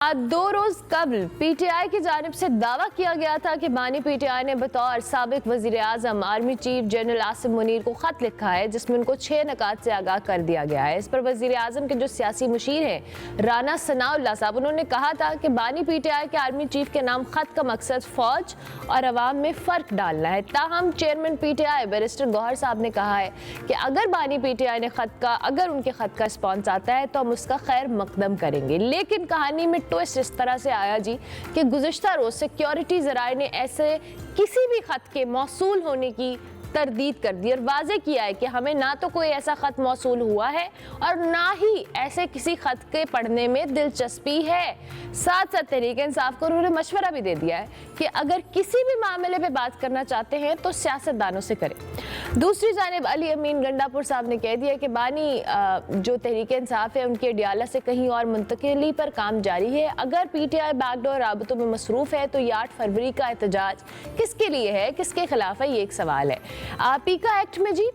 दो रोज कबल पीटीआई की जानिब से दावा किया गया था कि बानी पीटीआई ने बतौर साबिक वजीर आजम army chief general Asim Munir को खत लिखा है जिसमें उनको 6 नकात से आगाह कर दिया गया है। इस पर वजीर आजम के जो सियासी मुशीर हैं राना सनाउल्लाह साहब, उन्होंने कहा था कि बानी पीटीआई के आर्मी चीफ के नाम खत का मकसद फौज और अवाम में फ़र्क डालना है। ताहम चेयरमैन पीटीआई बैरिस्टर गौहर साहब ने कहा है कि अगर बानी पीटीआई ने अगर उनके खत का रिस्पॉन्स आता है तो हम उसका खैर मकदम करेंगे। लेकिन कहानी में ट्विस्ट इस तरह से आया जी कि गुज़िश्ता रोज सिक्योरिटी ज़राए ने ऐसे किसी भी खत के मौसूल होने की तरदीद कर दी और वाज़े किया है कि हमें ना तो कोई ऐसा ख़त मौसूल हुआ है और ना ही ऐसे किसी ख़त के पढ़ने में दिलचस्पी है। साथ साथ तहरीक इंसाफ को उन्होंने मशवरा भी दे दिया है कि अगर किसी भी मामले पे बात करना चाहते हैं तो सियासतदानों से करें। दूसरी जानिब अली अमीन गंडापुर साहब ने कह दिया कि बानी जो तहरीक इंसाफ है उनके अडियाला से कहीं और मुंतकिली पर काम जारी है। अगर पीटीआई बैकडोर राबतों में मसरूफ़ है तो ये 8 फरवरी का एहतजाज किसके लिए है, किसके खिलाफ है, ये एक सवाल है। पीका एक्ट में जी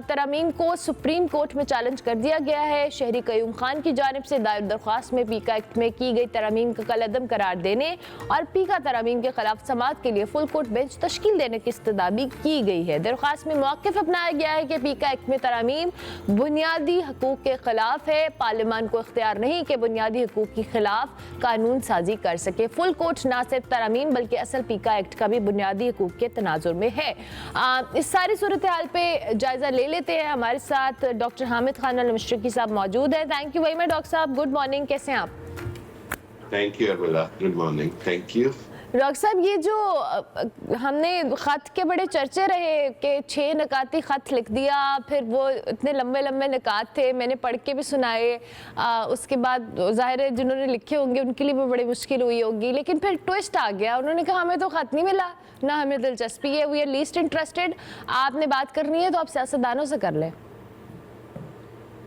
तरामीम को सुप्रीम कोर्ट में चैलेंज कर दिया गया है। शहरी कयूम खान की जानिब से दायर दरख्वास्त में पीका एक्ट में की गई तरामीम का कलअदम करार देने और पीका तरामीम के खिलाफ समाअत के लिए फुल कोर्ट बेंच तश्कील देने की इस्तदाबी की गई है। दरख्वास्त में मौक़िफ़ अपनाया गया है कि पीका एक्ट में तरामीम बुनियादी हकूक़ के खिलाफ है। पार्लियामान को इख्तियार नहीं कि बुनियादी हकूक़ के खिलाफ कानून साजी कर सके। फुल कोर्ट ना सिर्फ तरामीम बल्कि असल पीका एक्ट का भी बुनियादी हकूक़ के तनाजुर में है। इस सारी सूरत हाल पे जायजा ले लेते हैं। हमारे साथ डॉक्टर हामिद खान अल-मशरिकी साहब मौजूद हैं। Thank you very much doctor साहब, गुड मॉर्निंग, कैसे हैं आप? Thank you Armila, good morning, thank you. Doctor साहब, ये जो हमने खत के बड़े चर्चे रहे कि 6 नकाती खत लिख दिया, फिर वो इतने लंबे लंबे नकात थे, मैंने पढ़ के भी सुनाए। उसके बाद जाहिर है जिन्होंने लिखे होंगे उनके लिए भी बड़ी मुश्किल हुई होगी, लेकिन फिर ट्विस्ट आ गया। उन्होंने कहा हमें तो खत नहीं मिला, ना हमें दिलचस्पी है, वी आर लीस्ट इंटरेस्टेड। आपने बात करनी है तो आप सियासतदानों से कर लें।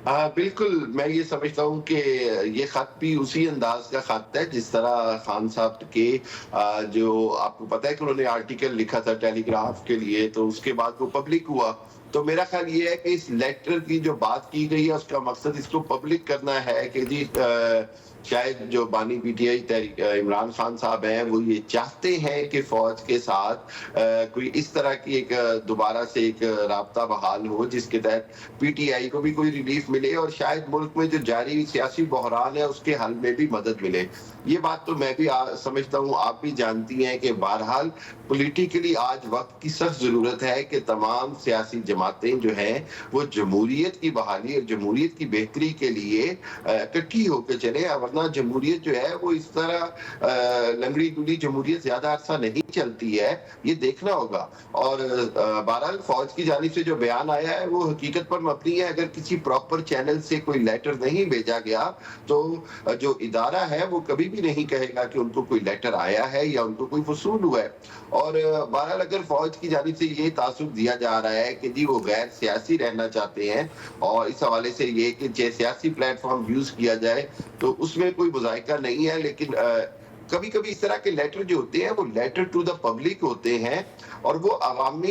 बिल्कुल, मैं ये समझता हूँ कि ये खत भी उसी अंदाज का खत है जिस तरह खान साहब के जो आपको पता है कि उन्होंने आर्टिकल लिखा था टेलीग्राफ के लिए, तो उसके बाद वो पब्लिक हुआ। तो मेरा ख्याल ये है कि इस लेटर की जो बात की गई है उसका मकसद इसको पब्लिक करना है कि जी शायद जो बानी पीटीआई इमरान खान साहब हैं वो ये चाहते हैं कि फौज के साथ कोई इस तरह की एक दोबारा से एक राब्ता बहाल हो जिसके तहत पीटीआई को भी कोई रिलीफ मिले और शायद मुल्क में जो जारी सियासी बहरान है उसके हल में भी मदद मिले। ये बात तो मैं भी समझता हूँ, आप भी जानती हैं कि बहरहाल पॉलिटिकली आज वक्त की सख्त जरूरत है कि तमाम सियासी जमातें जो हैं वो जमहूरियत की बहाली और जमहूरियत की बेहतरी के लिए इकट्ठी होकर चले, वरना जमहूरियत जो है वो इस तरह लंगड़ी डुली जमहूरियत ज्यादा अरसा नहीं चलती है, ये देखना होगा। और बहरहाल फौज की जानिब से जो बयान आया है वो हकीकत पर मबनी है। अगर किसी प्रॉपर चैनल से कोई लेटर नहीं भेजा गया तो जो इदारा है वो कभी भी नहीं कहेगा कि उनको कोई लेटर आया है या उनको कोई वसूल हुआ है। और बहरहाल अगर फौज की जानिब से ये तासुब दिया जा रहा है कि जी वो गैर सियासी रहना चाहते हैं और इस हवाले से ये कि सियासी प्लेटफॉर्म यूज किया जाए तो उसमें कोई मुज़ायका नहीं है, लेकिन कभी कभी इस तरह के लेटर जो होते हैं वो लेटर टू द पब्लिक होते हैं और वो अवाम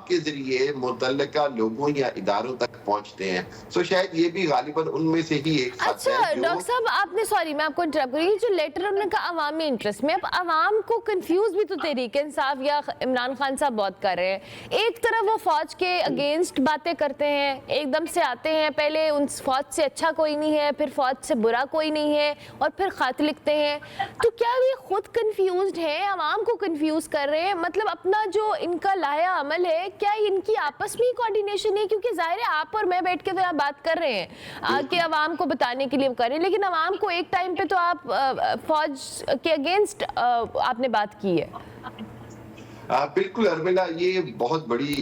के जरिए मुतल्लिका लोगों या इदारों तक पहुंचते हैं। सो शायद ये भी गालिबन उनमें से ही एक खत अच्छा है। डॉक्टर साहब, आपने सॉरी मैं आपको इंटरप्ट करी, जो लेटर उन्होंने कहा अवामी इंटरेस्ट में, अब अवाम को कंफ्यूज भी तो तहरीक इंसाफ या इमरान खान साहब बहुत कर रहे हैं। एक तरफ वो फौज के अगेंस्ट बातें करते हैं, एकदम से आते हैं पहले उन फौज से अच्छा कोई नहीं है, फिर फौज से बुरा कोई नहीं है और फिर खत लिखते हैं। तो क्या ये खुद कंफ्यूज्ड है, अवाम को कंफ्यूज कर रहे हैं? मतलब अपना जो इनका लाया अमल है, क्या इनकी आपस में कोऑर्डिनेशन है? क्योंकि जाहिर है आप और मैं बैठ के तो यहाँ बात कर रहे हैं कि अवाम को बताने के लिए करें, लेकिन अवाम को एक टाइम पे तो आप फौज के अगेंस्ट आपने बात की है। बिल्कुल अर्मिला, ये बहुत बड़ी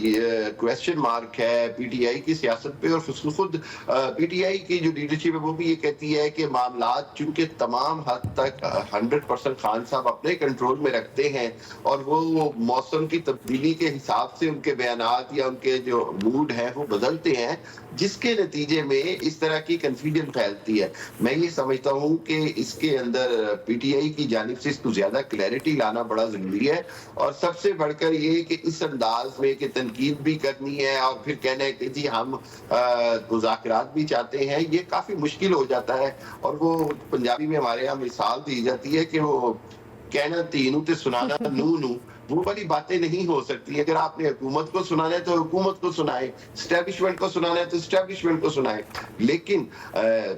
क्वेश्चन मार्क है पीटीआई की सियासत पे। और खुद पीटीआई की जो लीडरशिप है वो भी ये कहती है कि मामलात चूंकि तमाम हद तक 100% खान साहब अपने कंट्रोल में रखते हैं और वो मौसम की तब्दीली के हिसाब से उनके बयानात या उनके जो मूड है वो बदलते हैं, जिसके नतीजे में इस तरह की कंफ्यूजन फैलती है। मैं ये समझता हूँ कि इसके अंदर पीटीआई की जानिब से इसको ज्यादा क्लैरिटी लाना बड़ा जरूरी है। और सबसे بڑھ کر یہ کہ اس انداز میں کہ تنقید بھی کرنی ہے اور پھر کہنا ہے کہ جی ہم مذاکرات بھی چاہتے ہیں، یہ کافی مشکل ہو جاتا ہے۔ اور وہ پنجابی میں ہمارے یہاں مثال دی جاتی ہے کہ وہ کہنا تینوں تے سنانا نو نو، وہ والی باتیں نہیں ہو سکتی۔ اگر آپ نے حکومت کو سنانا ہے تو حکومت کو سنائیں، اسٹیبلشمنٹ کو سنانا ہے تو اسٹیبلشمنٹ کو سنائیں۔ لیکن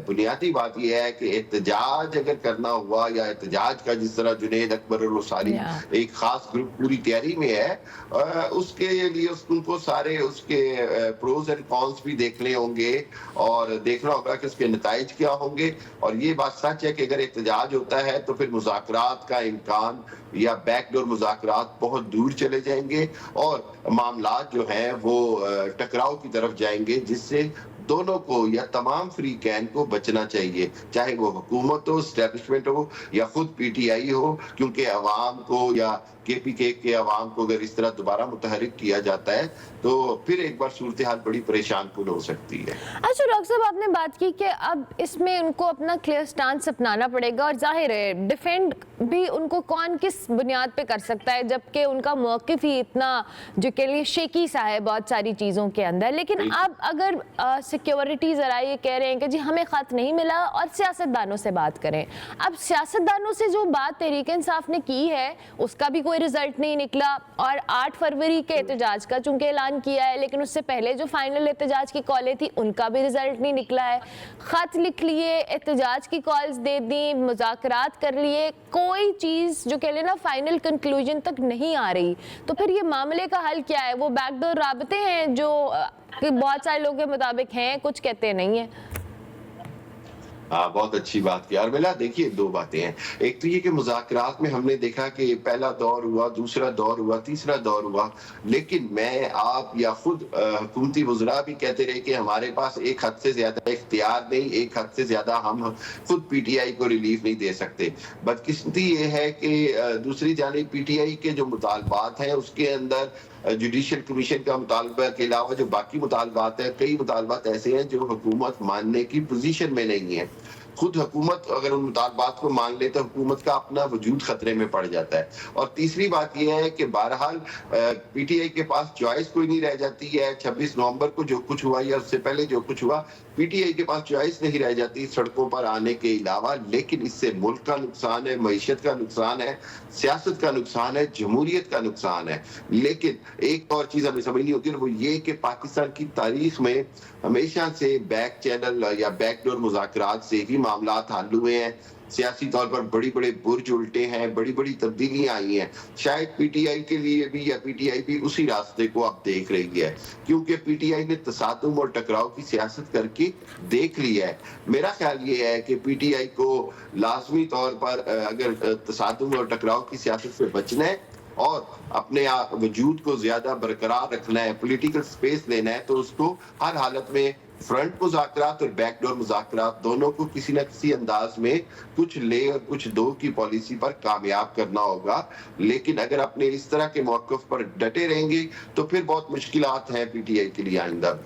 بنیادی بات یہ ہے کہ احتجاج اگر کرنا ہوا یا احتجاج کا جس طرح جنید اکبر اور رساری ایک خاص گروپ پوری تیاری میں ہے، اس کے لیے ان کو سارے اس کے پروز اینڈ کونس بھی دیکھنے ہوں گے اور دیکھنا ہوگا کہ اس کے نتائج کیا ہوں گے۔ اور یہ بات سچ ہے کہ اگر احتجاج ہوتا ہے تو پھر مذاکرات کا امکان یا بیک ڈور مذاکرات بہت دور چلے جائیں گے اور معاملات جو ہیں وہ ٹکراؤ کی طرف جائیں گے، جس سے دونوں کو یا تمام فریقین کو بچنا چاہیے، چاہے وہ حکومت ہو، اسٹیبلشمنٹ ہو یا خود پی ٹی آئی ہو، کیونکہ عوام کو یا کے پی کے عوام کو اگر اس طرح دوبارہ متحرک کیا جاتا ہے تو پھر ایک بار صورتحال بڑی پریشان کن ہو سکتی ہے۔ اچھا ڈاکٹر صاحب، آپ نے بات کی کہ اب اس میں ان کو اپنا کلیئر سٹانس اپنانا پڑے گا، اور ظاہر ہے ڈیفینڈ بھی ان کو کون کس بنیاد پہ کر سکتا ہے، جبکہ ان کا موقف ہی اتنا جو کہ لیے شیکی سا ہے بہت ساری چیزوں کے اندر۔ لیکن اب اگر سیکیورٹی ذرائع یہ کہہ رہے ہیں کہ جی ہمیں خط نہیں ملا اور سیاستدانوں سے بات کریں، اب سیاستدانوں سے جو بات تحریک انصاف نے کی ہے اس کا بھی کوئی رزلٹ نہیں نکلا، اور 8 فروری کے احتجاج کا چونکہ اعلان کیا ہے، لیکن اس سے پہلے جو فائنل احتجاج کی کالیں تھی ان کا بھی رزلٹ نہیں نکلا ہے۔ خط لکھ لیے، احتجاج کی کالز دے دیں، مذاکرات کر لیے، کوئی چیز جو کہ لینا فائنل کنکلوژن تک نہیں آ رہی، تو پھر یہ معاملے کا حل کیا ہے؟ وہ بیک ڈور رابطے ہیں جو کہ بہت سارے لوگوں کے مطابق ہیں، کچھ کہتے نہیں ہیں۔ بہت اچھی بات کی۔ اور ملا دیکھیے دو باتیں ہیں، ایک تو یہ کہ مذاکرات میں ہم نے دیکھا کہ پہلا دور ہوا، دوسرا دور ہوا، تیسرا دور ہوا، لیکن میں، آپ یا خود حکومتی وزراء بھی کہتے رہے کہ ہمارے پاس ایک حد سے زیادہ اختیار نہیں، ایک حد سے زیادہ ہم خود پی ٹی آئی کو ریلیف نہیں دے سکتے۔ بدقسمتی یہ ہے کہ دوسری جانب پی ٹی آئی کے جو مطالبات ہیں اس کے اندر جوڈیشل کمیشن کا مطالبہ کے علاوہ جو باقی مطالبات ہیں، کئی مطالبات ایسے ہیں جو حکومت ماننے کی پوزیشن میں نہیں ہے۔ خود حکومت اگر ان مطالبات کو مان لے تو حکومت کا اپنا وجود خطرے میں پڑ جاتا ہے۔ اور تیسری بات یہ ہے کہ بہرحال پی ٹی آئی کے پاس چوائس کوئی نہیں رہ جاتی ہے۔ 26 نومبر کو جو کچھ ہوا یا اس سے پہلے جو کچھ ہوا، پی ٹی آئی کے پاس چوائس نہیں رہ جاتی سڑکوں پر آنے کے علاوہ، لیکن اس سے ملک کا نقصان ہے، معیشت کا نقصان ہے، سیاست کا نقصان ہے، جمہوریت کا نقصان ہے۔ لیکن ایک اور چیز ہمیں سمجھنی ہوتی ہے، وہ یہ کہ پاکستان کی تاریخ میں ہمیشہ سے بیک چینل یا بیک ڈور مذاکرات سے ہی معاملات حل ہوئے ہیں۔ سیاسی طور پر بڑی بڑے برج الٹے ہیں، بڑی بڑی تبدیلیاں آئی ہیں۔ شاید پی ٹی آئی کے لیے بھی یا پی ٹی آئی بھی اسی راستے کو اب دیکھ رہی ہے، کیونکہ پی ٹی آئی نے تصادم اور ٹکراؤ کی سیاست کر کے دیکھ لی ہے۔ میرا خیال یہ ہے کہ پی ٹی آئی کو لازمی طور پر اگر تصادم اور ٹکراؤ کی سیاست سے بچنا ہے اور اپنے وجود کو زیادہ برقرار رکھنا ہے، پولیٹیکل سپیس لینا ہے، تو اس کو ہر حالت میں فرنٹ مذاکرات اور بیک ڈور مذاکرات دونوں کو کسی نہ کسی انداز میں کچھ لے اور کچھ دو کی پالیسی پر کامیاب کرنا ہوگا۔ لیکن اگر اپنے اس طرح کے موقف پر ڈٹے رہیں گے تو پھر بہت مشکلات ہیں پی ٹی آئی کے لیے آئندہ۔